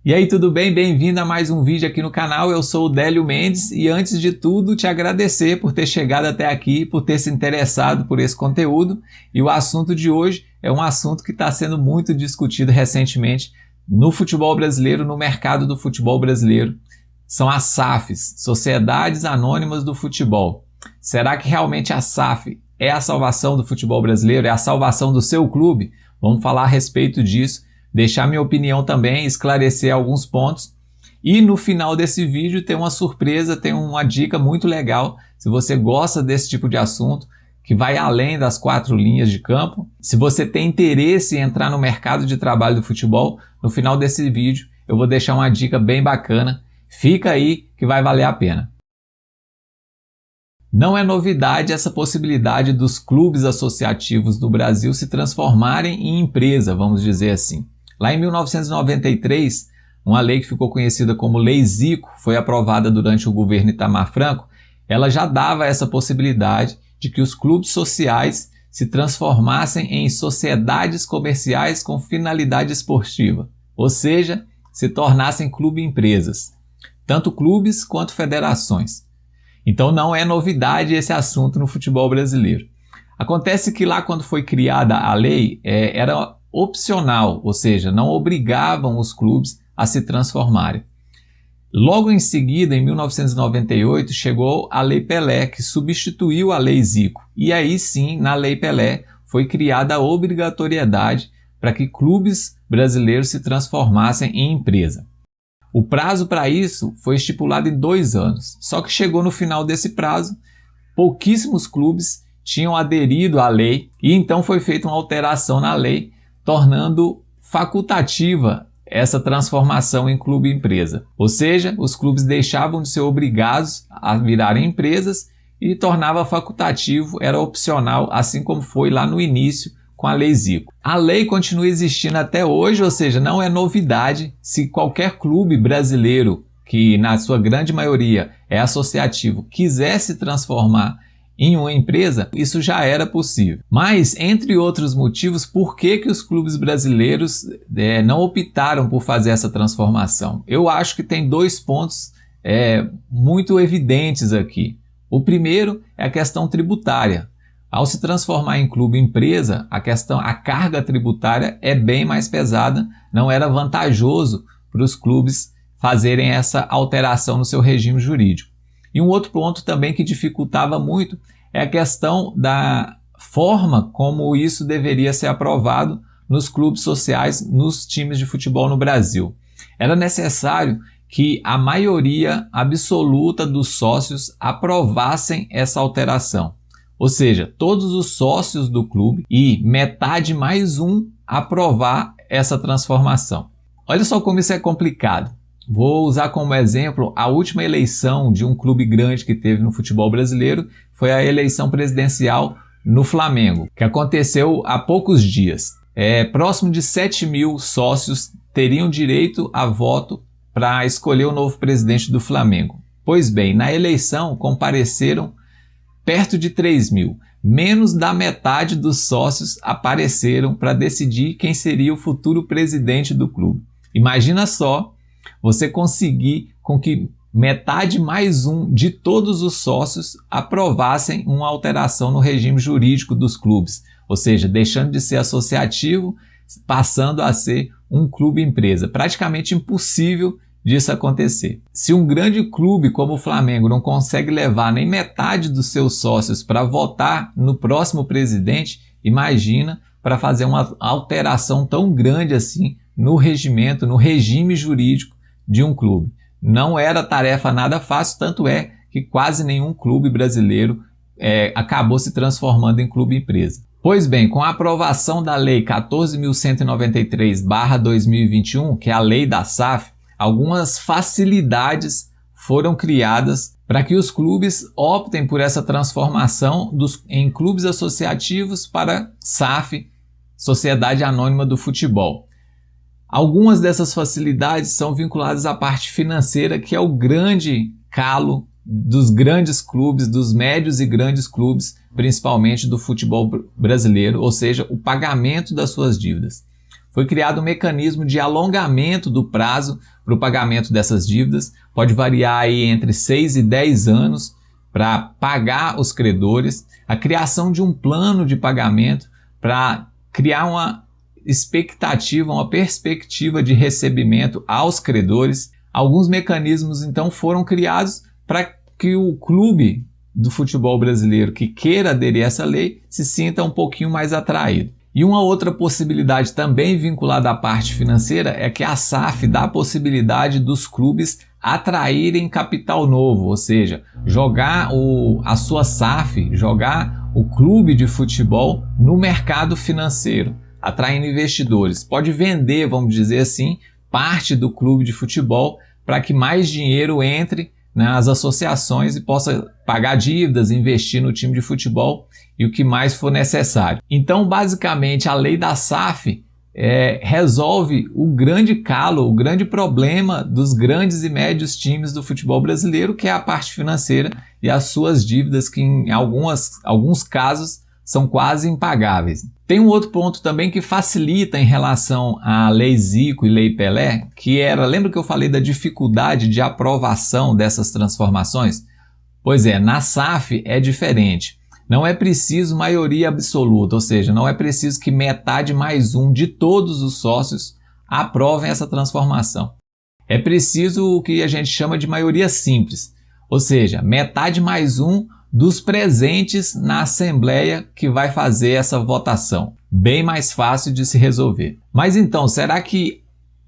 E aí, tudo bem? Bem-vindo a mais um vídeo aqui no canal. Eu sou o Délio Mendes e antes de tudo te agradecer por ter chegado até aqui, por ter se interessado por esse conteúdo. E o assunto de hoje é um assunto que está sendo muito discutido recentemente no futebol brasileiro, no mercado do futebol brasileiro. São as SAFs, Sociedades Anônimas do Futebol. Será que realmente a SAF é a salvação do futebol brasileiro? É a salvação do seu clube? Vamos falar a respeito disso. Deixar minha opinião também, esclarecer alguns pontos. E no final desse vídeo tem uma surpresa, tem uma dica muito legal. Se você gosta desse tipo de assunto, que vai além das 4 linhas de campo. Se você tem interesse em entrar no mercado de trabalho do futebol, no final desse vídeo eu vou deixar uma dica bem bacana. Fica aí que vai valer a pena. Não é novidade essa possibilidade dos clubes associativos do Brasil se transformarem em empresa, vamos dizer assim. Lá em 1993, uma lei que ficou conhecida como Lei Zico, foi aprovada durante o governo Itamar Franco. Ela já dava essa possibilidade de que os clubes sociais se transformassem em sociedades comerciais com finalidade esportiva, ou seja, se tornassem clube-empresas, tanto clubes quanto federações. Então não é novidade esse assunto no futebol brasileiro. Acontece que lá quando foi criada a lei, era opcional, ou seja, não obrigavam os clubes a se transformarem. Logo em seguida, em 1998, chegou a Lei Pelé, que substituiu a Lei Zico. E aí sim, na Lei Pelé, foi criada a obrigatoriedade para que clubes brasileiros se transformassem em empresa. O prazo para isso foi estipulado em 2 anos, só que chegou no final desse prazo, pouquíssimos clubes tinham aderido à lei e então foi feita uma alteração na lei, tornando facultativa essa transformação em clube-empresa. Ou seja, os clubes deixavam de ser obrigados a virarem empresas e tornava facultativo, era opcional, assim como foi lá no início com a Lei Zico. A lei continua existindo até hoje, ou seja, não é novidade. Se qualquer clube brasileiro, que na sua grande maioria é associativo, quiser se transformar em uma empresa, isso já era possível. Mas, entre outros motivos, por que os clubes brasileiros não optaram por fazer essa transformação? Eu acho que tem 2 pontos muito evidentes aqui. O primeiro é a questão tributária. Ao se transformar em clube-empresa, a carga tributária é bem mais pesada, não era vantajoso para os clubes fazerem essa alteração no seu regime jurídico. E um outro ponto também que dificultava muito é a questão da forma como isso deveria ser aprovado nos clubes sociais, nos times de futebol no Brasil. Era necessário que a maioria absoluta dos sócios aprovassem essa alteração. Ou seja, todos os sócios do clube e metade mais um aprovar essa transformação. Olha só como isso é complicado. Vou usar como exemplo a última eleição de um clube grande que teve no futebol brasileiro, foi a eleição presidencial no Flamengo, que aconteceu há poucos dias. Próximo de 7.000 sócios teriam direito a voto para escolher o novo presidente do Flamengo. Pois bem, na eleição compareceram perto de 3.000. Menos da metade dos sócios apareceram para decidir quem seria o futuro presidente do clube. Imagina só você conseguir com que metade mais um de todos os sócios aprovassem uma alteração no regime jurídico dos clubes, ou seja, deixando de ser associativo, passando a ser um clube-empresa. Praticamente impossível disso acontecer. Se um grande clube como o Flamengo não consegue levar nem metade dos seus sócios para votar no próximo presidente, imagina para fazer uma alteração tão grande assim no regimento, no regime jurídico de um clube. Não era tarefa nada fácil, tanto é que quase nenhum clube brasileiro acabou se transformando em clube-empresa. Pois bem, com a aprovação da Lei 14.193/2021, que é a lei da SAF, algumas facilidades foram criadas para que os clubes optem por essa transformação em clubes associativos para SAF, Sociedade Anônima do Futebol. Algumas dessas facilidades são vinculadas à parte financeira, que é o grande calo dos grandes clubes, dos médios e grandes clubes, principalmente do futebol brasileiro, ou seja, o pagamento das suas dívidas. foi criado um mecanismo de alongamento do prazo para o pagamento dessas dívidas. Pode variar aí entre 6 e 10 anos para pagar os credores. A criação de um plano de pagamento para criar uma expectativa, uma perspectiva de recebimento aos credores. Alguns mecanismos então foram criados para que o clube do futebol brasileiro que queira aderir a essa lei se sinta um pouquinho mais atraído. E uma outra possibilidade também vinculada à parte financeira é que a SAF dá a possibilidade dos clubes atraírem capital novo, ou seja, jogar a sua SAF, jogar o clube de futebol no mercado financeiro, atraindo investidores. Pode vender, vamos dizer assim, parte do clube de futebol para que mais dinheiro entre nas associações e possa pagar dívidas, investir no time de futebol e o que mais for necessário. Então, basicamente, a lei da SAF resolve o grande calo, o grande problema dos grandes e médios times do futebol brasileiro, que é a parte financeira e as suas dívidas, que em alguns casos são quase impagáveis. Tem um outro ponto também que facilita em relação à Lei Zico e Lei Pelé, lembra que eu falei da dificuldade de aprovação dessas transformações? Pois é, na SAF é diferente. Não é preciso maioria absoluta, ou seja, não é preciso que metade mais um de todos os sócios aprovem essa transformação. É preciso o que a gente chama de maioria simples, ou seja, metade mais um dos presentes na Assembleia que vai fazer essa votação. Bem mais fácil de se resolver. Mas então, será que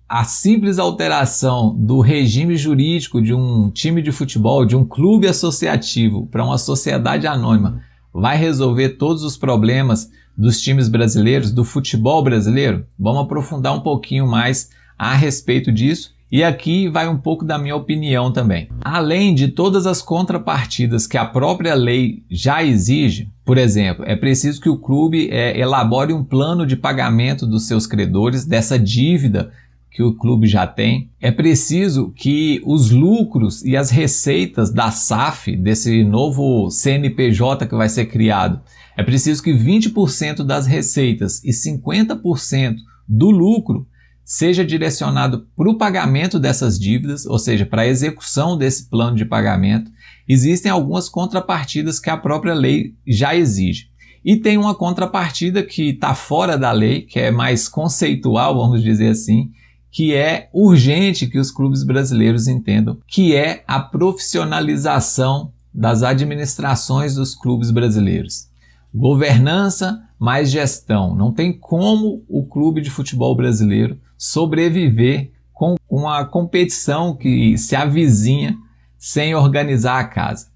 a simples alteração do regime jurídico de um time de futebol, de um clube associativo para uma sociedade anônima, vai resolver todos os problemas dos times brasileiros, do futebol brasileiro? Vamos aprofundar um pouquinho mais a respeito disso. E aqui vai um pouco da minha opinião também. Além de todas as contrapartidas que a própria lei já exige, por exemplo, é preciso que o clube elabore um plano de pagamento dos seus credores, dessa dívida que o clube já tem. É preciso que os lucros e as receitas da SAF, desse novo CNPJ que vai ser criado, é preciso que 20% das receitas e 50% do lucro seja direcionado para o pagamento dessas dívidas, ou seja, para a execução desse plano de pagamento. Existem algumas contrapartidas que a própria lei já exige. E tem uma contrapartida que está fora da lei, que é mais conceitual, vamos dizer assim, que é urgente que os clubes brasileiros entendam, que é a profissionalização das administrações dos clubes brasileiros. Governança mais gestão. Não tem como o clube de futebol brasileiro sobreviver com uma competição que se avizinha sem organizar a casa.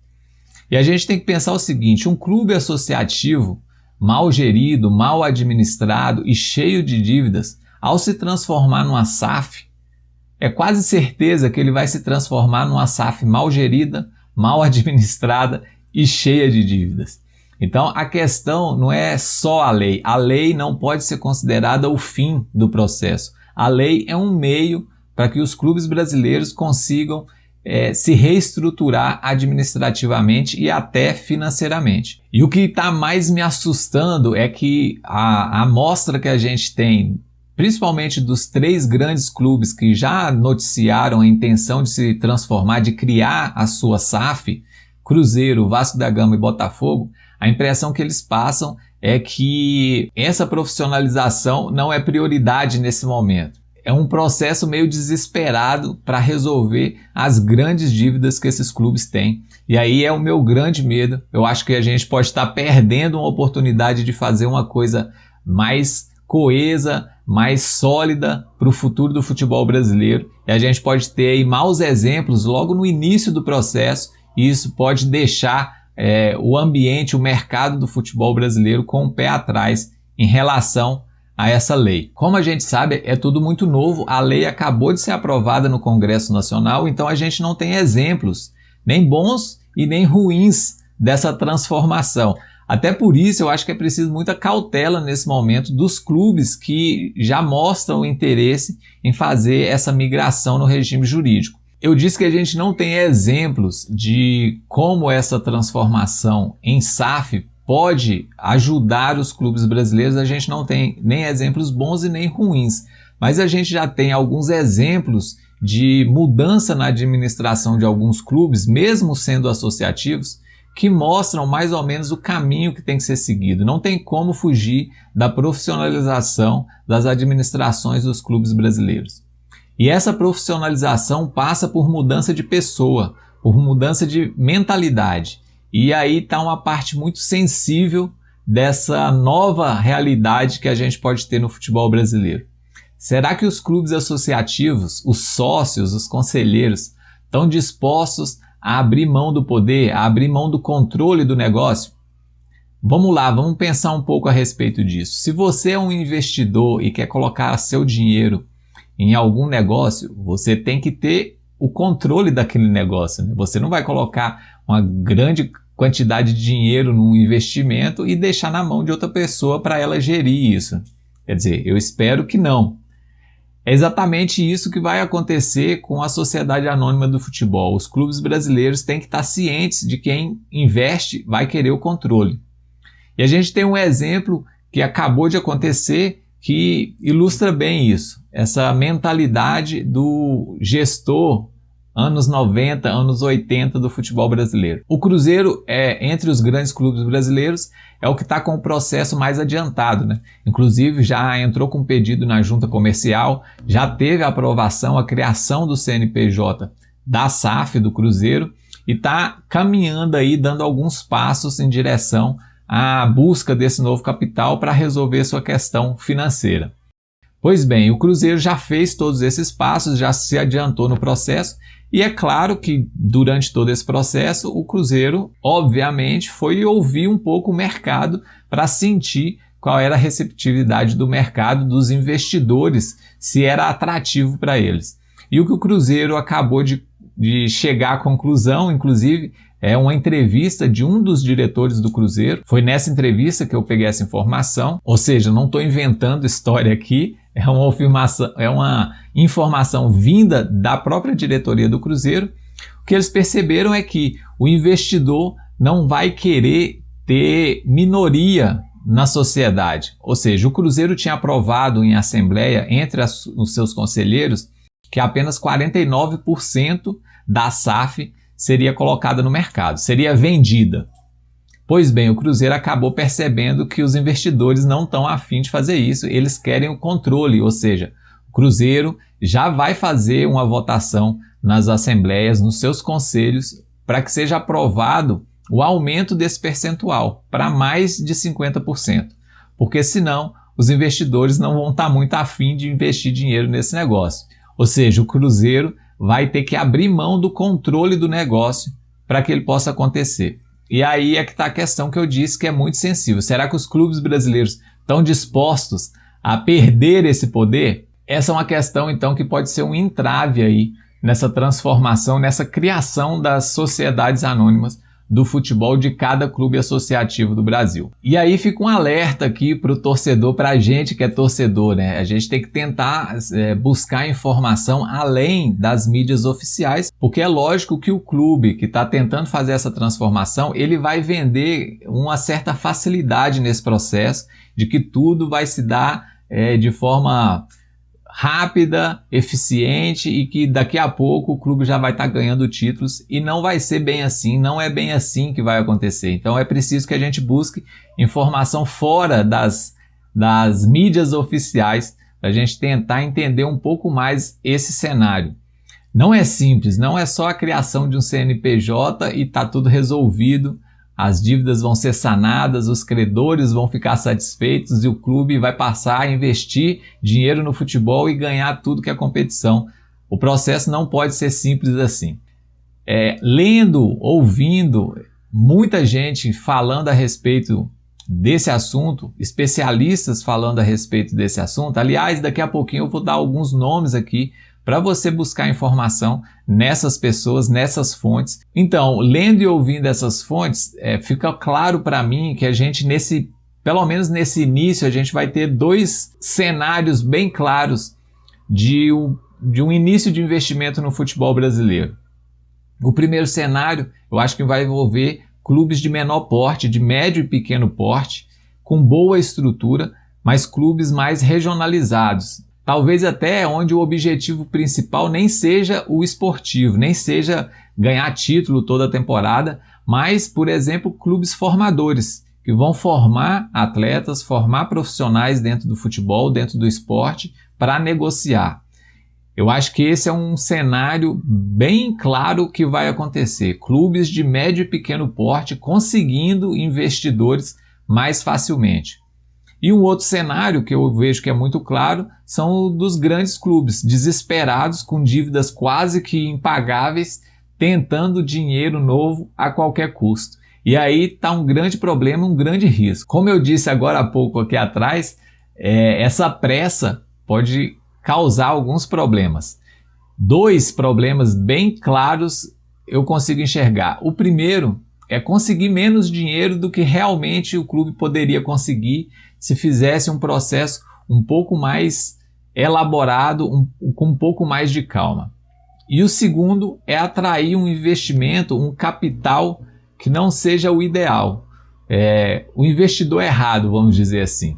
E a gente tem que pensar o seguinte: um clube associativo mal gerido, mal administrado e cheio de dívidas, ao se transformar numa SAF, é quase certeza que ele vai se transformar numa SAF mal gerida, mal administrada e cheia de dívidas. Então a questão não é só a lei não pode ser considerada o fim do processo. A lei é um meio para que os clubes brasileiros consigam se reestruturar administrativamente e até financeiramente. E o que está mais me assustando é que a amostra que a gente tem, principalmente dos 3 grandes clubes que já noticiaram a intenção de se transformar, de criar a sua SAF, Cruzeiro, Vasco da Gama e Botafogo, a impressão que eles passam é que essa profissionalização não é prioridade nesse momento. É um processo meio desesperado para resolver as grandes dívidas que esses clubes têm. E aí é o meu grande medo. Eu acho que a gente pode estar perdendo uma oportunidade de fazer uma coisa mais coesa, mais sólida para o futuro do futebol brasileiro. E a gente pode ter aí maus exemplos logo no início do processo, e isso pode deixar o ambiente, o mercado do futebol brasileiro com o pé atrás em relação a essa lei. Como a gente sabe, é tudo muito novo, a lei acabou de ser aprovada no Congresso Nacional, então a gente não tem exemplos, nem bons e nem ruins dessa transformação. Até por isso eu acho que é preciso muita cautela nesse momento dos clubes que já mostram interesse em fazer essa migração no regime jurídico. Eu disse que a gente não tem exemplos de como essa transformação em SAF pode ajudar os clubes brasileiros, a gente não tem nem exemplos bons e nem ruins, mas a gente já tem alguns exemplos de mudança na administração de alguns clubes, mesmo sendo associativos, que mostram mais ou menos o caminho que tem que ser seguido. Não tem como fugir da profissionalização das administrações dos clubes brasileiros. E essa profissionalização passa por mudança de pessoa, por mudança de mentalidade. E aí está uma parte muito sensível dessa nova realidade que a gente pode ter no futebol brasileiro. Será que os clubes associativos, os sócios, os conselheiros, estão dispostos a abrir mão do poder, a abrir mão do controle do negócio? Vamos lá, vamos pensar um pouco a respeito disso. Se você é um investidor e quer colocar seu dinheiro em algum negócio, você tem que ter o controle daquele negócio, né? Você não vai colocar uma grande quantidade de dinheiro num investimento e deixar na mão de outra pessoa para ela gerir isso. Quer dizer, eu espero que não. É exatamente isso que vai acontecer com a Sociedade Anônima do Futebol. Os clubes brasileiros têm que estar cientes de que quem investe vai querer o controle. E a gente tem um exemplo que acabou de acontecer que ilustra bem isso. Essa mentalidade do gestor anos 90, anos 80 do futebol brasileiro. O Cruzeiro, entre os grandes clubes brasileiros, é o que está com o processo mais adiantado, né? Inclusive já entrou com pedido na junta comercial, já teve a aprovação, a criação do CNPJ da SAF do Cruzeiro e está caminhando aí, dando alguns passos em direção à busca desse novo capital para resolver sua questão financeira. Pois bem, o Cruzeiro já fez todos esses passos, já se adiantou no processo e é claro que durante todo esse processo o Cruzeiro, obviamente, foi ouvir um pouco o mercado para sentir qual era a receptividade do mercado, dos investidores, se era atrativo para eles. E o que o Cruzeiro acabou de chegar à conclusão, inclusive, é uma entrevista de um dos diretores do Cruzeiro. Foi nessa entrevista que eu peguei essa informação, ou seja, não estou inventando história aqui, é uma informação vinda da própria diretoria do Cruzeiro. O que eles perceberam é que o investidor não vai querer ter minoria na sociedade. Ou seja, o Cruzeiro tinha aprovado em assembleia, entre os seus conselheiros, que apenas 49% da SAF seria colocada no mercado, seria vendida. Pois bem, o Cruzeiro acabou percebendo que os investidores não estão a fim de fazer isso, eles querem o controle, ou seja, o Cruzeiro já vai fazer uma votação nas assembleias, nos seus conselhos, para que seja aprovado o aumento desse percentual para mais de 50%, porque senão os investidores não vão estar muito a fim de investir dinheiro nesse negócio. Ou seja, o Cruzeiro vai ter que abrir mão do controle do negócio para que ele possa acontecer. E aí é que está a questão que eu disse que é muito sensível. Será que os clubes brasileiros estão dispostos a perder esse poder? Essa é uma questão, então, que pode ser um entrave aí nessa transformação, nessa criação das sociedades anônimas do futebol de cada clube associativo do Brasil. E aí fica um alerta aqui para o torcedor, para a gente que é torcedor, né? A gente tem que tentar buscar informação além das mídias oficiais, porque é lógico que o clube que está tentando fazer essa transformação, ele vai vender uma certa facilidade nesse processo, de que tudo vai se dar de forma rápida, eficiente e que daqui a pouco o clube já vai estar ganhando títulos, e não vai ser bem assim, não é bem assim que vai acontecer. Então é preciso que a gente busque informação fora das mídias oficiais para a gente tentar entender um pouco mais esse cenário. Não é simples, não é só a criação de um CNPJ e está tudo resolvido. As dívidas vão ser sanadas, os credores vão ficar satisfeitos e o clube vai passar a investir dinheiro no futebol e ganhar tudo que é competição. O processo não pode ser simples assim. Lendo, ouvindo muita gente falando a respeito desse assunto, especialistas falando a respeito desse assunto. Aliás, daqui a pouquinho eu vou dar alguns nomes aqui para você buscar informação nessas pessoas, nessas fontes. Então, lendo e ouvindo essas fontes, fica claro para mim que a gente, pelo menos nesse início, a gente vai ter dois cenários bem claros de um início de investimento no futebol brasileiro. O primeiro cenário, eu acho que vai envolver clubes de menor porte, de médio e pequeno porte, com boa estrutura, mas clubes mais regionalizados. Talvez até onde o objetivo principal nem seja o esportivo, nem seja ganhar título toda a temporada, mas, por exemplo, clubes formadores, que vão formar atletas, formar profissionais dentro do futebol, dentro do esporte, para negociar. Eu acho que esse é um cenário bem claro que vai acontecer. Clubes de médio e pequeno porte conseguindo investidores mais facilmente. E um outro cenário que eu vejo que é muito claro são dos grandes clubes, desesperados, com dívidas quase que impagáveis, tentando dinheiro novo a qualquer custo. E aí está um grande problema, um grande risco. Como eu disse agora há pouco aqui atrás, essa pressa pode causar alguns problemas. 2 problemas bem claros eu consigo enxergar. O primeiro é conseguir menos dinheiro do que realmente o clube poderia conseguir se fizesse um processo um pouco mais elaborado, com um pouco mais de calma. E o segundo é atrair um investimento, um capital que não seja o ideal. O investidor errado, vamos dizer assim.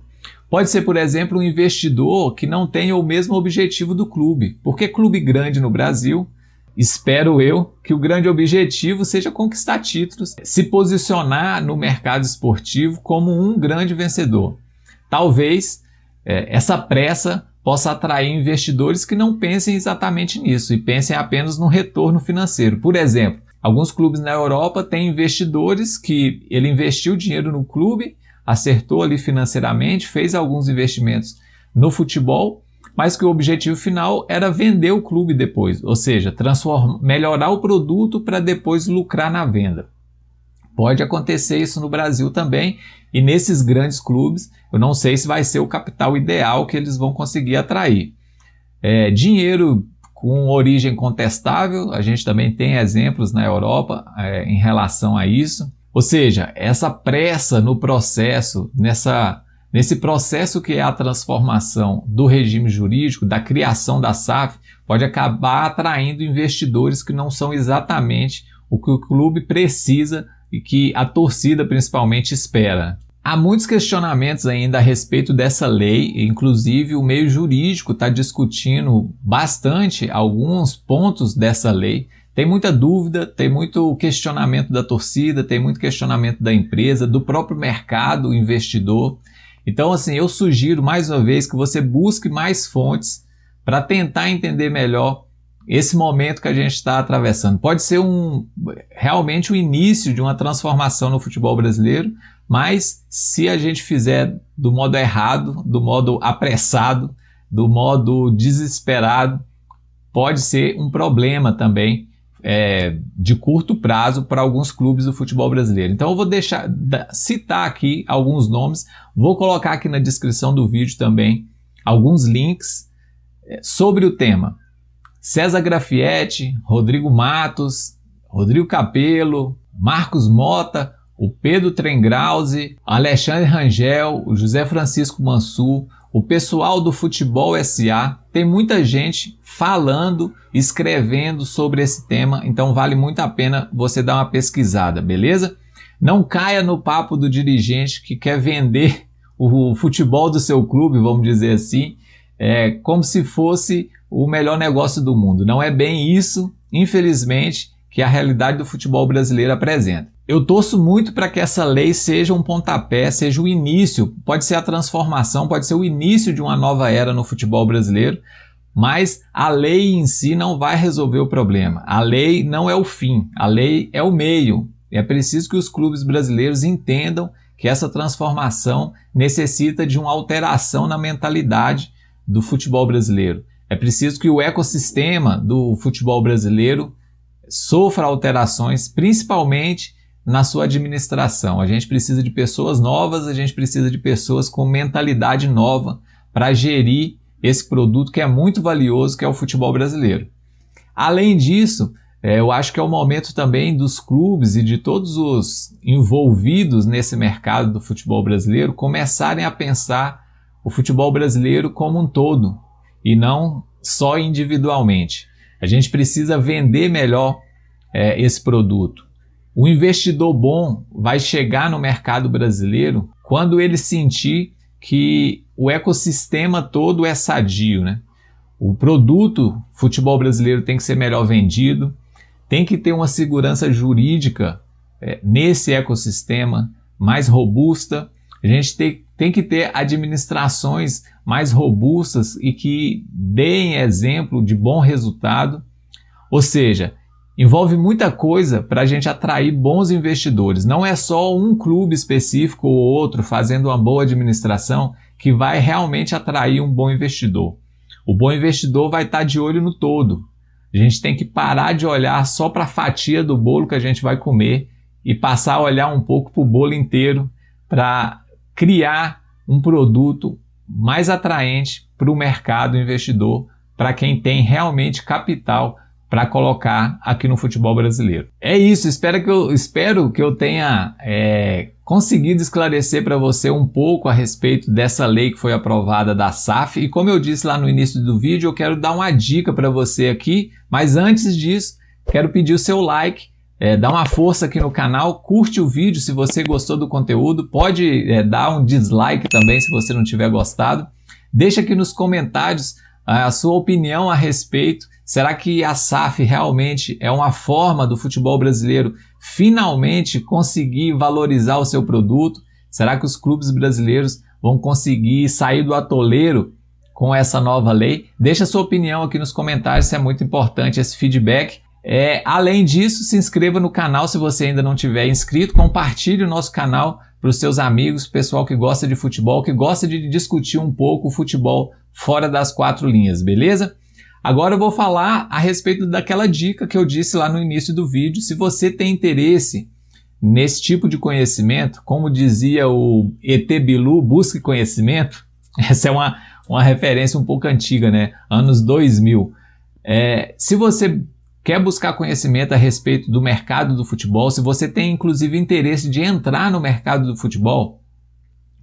Pode ser, por exemplo, um investidor que não tenha o mesmo objetivo do clube. Porque clube grande no Brasil, espero eu que o grande objetivo seja conquistar títulos, se posicionar no mercado esportivo como um grande vencedor. Talvez essa pressa possa atrair investidores que não pensem exatamente nisso e pensem apenas no retorno financeiro. Por exemplo, alguns clubes na Europa têm investidores que ele investiu dinheiro no clube, acertou ali financeiramente, fez alguns investimentos no futebol, mas que o objetivo final era vender o clube depois, ou seja, melhorar o produto para depois lucrar na venda. Pode acontecer isso no Brasil também, e nesses grandes clubes eu não sei se vai ser o capital ideal que eles vão conseguir atrair. Dinheiro com origem contestável, a gente também tem exemplos na Europa em relação a isso. Ou seja, essa pressa no processo, nesse processo que é a transformação do regime jurídico, da criação da SAF, pode acabar atraindo investidores que não são exatamente o que o clube precisa e que a torcida principalmente espera. Há muitos questionamentos ainda a respeito dessa lei, inclusive o meio jurídico está discutindo bastante alguns pontos dessa lei. Tem muita dúvida, tem muito questionamento da torcida, tem muito questionamento da empresa, do próprio mercado, investidor. Então, assim, eu sugiro mais uma vez que você busque mais fontes para tentar entender melhor esse momento que a gente está atravessando. Pode ser realmente o início de uma transformação no futebol brasileiro, mas se a gente fizer do modo errado, do modo apressado, do modo desesperado, pode ser um problema também de curto prazo para alguns clubes do futebol brasileiro. Então eu vou citar aqui alguns nomes, vou colocar aqui na descrição do vídeo também alguns links sobre o tema. César Grafietti, Rodrigo Matos, Rodrigo Capello, Marcos Mota, o Pedro Trengrause, Alexandre Rangel, o José Francisco Mansur, o pessoal do Futebol SA. Tem muita gente falando, escrevendo sobre esse tema, então vale muito a pena você dar uma pesquisada, beleza? Não caia no papo do dirigente que quer vender o futebol do seu clube, vamos dizer assim, como se fosse o melhor negócio do mundo. Não é bem isso, infelizmente, que a realidade do futebol brasileiro apresenta. Eu torço muito para que essa lei seja um pontapé, seja o início, pode ser a transformação, pode ser o início de uma nova era no futebol brasileiro, mas a lei em si não vai resolver o problema. A lei não é o fim, a lei é o meio. É preciso que os clubes brasileiros entendam que essa transformação necessita de uma alteração na mentalidade do futebol brasileiro. É preciso que o ecossistema do futebol brasileiro sofra alterações, principalmente na sua administração. A gente precisa de pessoas novas, a gente precisa de pessoas com mentalidade nova para gerir esse produto que é muito valioso, que é o futebol brasileiro. Além disso, eu acho que é o momento também dos clubes e de todos os envolvidos nesse mercado do futebol brasileiro começarem a pensar o futebol brasileiro como um todo e não só individualmente. A gente precisa vender melhor esse produto. O investidor bom vai chegar no mercado brasileiro quando ele sentir que o ecossistema todo é sadio, né? O produto futebol brasileiro tem que ser melhor vendido, tem que ter uma segurança jurídica nesse ecossistema mais robusta. A gente tem que ter administrações mais robustas e que deem exemplo de bom resultado. Ou seja, envolve muita coisa para a gente atrair bons investidores. Não é só um clube específico ou outro fazendo uma boa administração que vai realmente atrair um bom investidor. O bom investidor vai estar de olho no todo. A gente tem que parar de olhar só para a fatia do bolo que a gente vai comer e passar a olhar um pouco para o bolo inteiro para criar um produto mais atraente para o mercado investidor, para quem tem realmente capital para colocar aqui no futebol brasileiro. É isso, espero que eu tenha conseguido esclarecer para você um pouco a respeito dessa lei que foi aprovada da SAF. E como eu disse lá no início do vídeo, eu quero dar uma dica para você aqui, mas antes disso, quero pedir o seu like, dá uma força aqui no canal, curte o vídeo se você gostou do conteúdo, pode dar um dislike também se você não tiver gostado. Deixa aqui nos comentários a sua opinião a respeito. Será que a SAF realmente é uma forma do futebol brasileiro finalmente conseguir valorizar o seu produto? Será que os clubes brasileiros vão conseguir sair do atoleiro com essa nova lei? Deixa a sua opinião aqui nos comentários, isso é muito importante, esse feedback. Além disso, se inscreva no canal se você ainda não tiver inscrito, compartilhe o nosso canal para os seus amigos, pessoal que gosta de futebol, que gosta de discutir um pouco o futebol fora das quatro linhas, beleza? Agora eu vou falar a respeito daquela dica que eu disse lá no início do vídeo. Se você tem interesse nesse tipo de conhecimento, como dizia o ET Bilu, busque conhecimento. Essa é uma referência um pouco antiga, né? Anos 2000. Se você quer buscar conhecimento a respeito do mercado do futebol, se você tem inclusive interesse de entrar no mercado do futebol,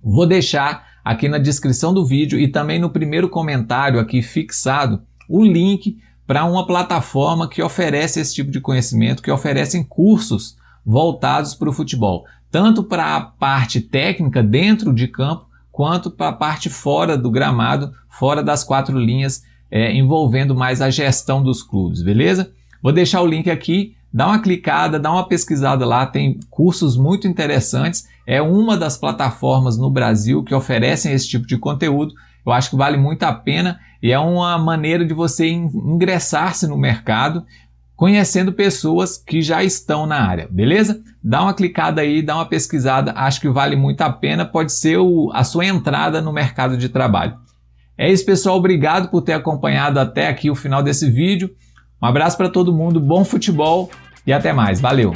vou deixar aqui na descrição do vídeo e também no primeiro comentário aqui fixado o link para uma plataforma que oferece esse tipo de conhecimento, que oferecem cursos voltados para o futebol, tanto para a parte técnica dentro de campo, quanto para a parte fora do gramado, fora das quatro linhas, envolvendo mais a gestão dos clubes, beleza? Vou deixar o link aqui, dá uma clicada, dá uma pesquisada lá, tem cursos muito interessantes, é uma das plataformas no Brasil que oferecem esse tipo de conteúdo. Eu acho que vale muito a pena e é uma maneira de você ingressar-se no mercado conhecendo pessoas que já estão na área, beleza? Dá uma clicada aí, dá uma pesquisada, acho que vale muito a pena, pode ser a sua entrada no mercado de trabalho. É isso, pessoal, obrigado por ter acompanhado até aqui o final desse vídeo. Um abraço para todo mundo, bom futebol e até mais, valeu!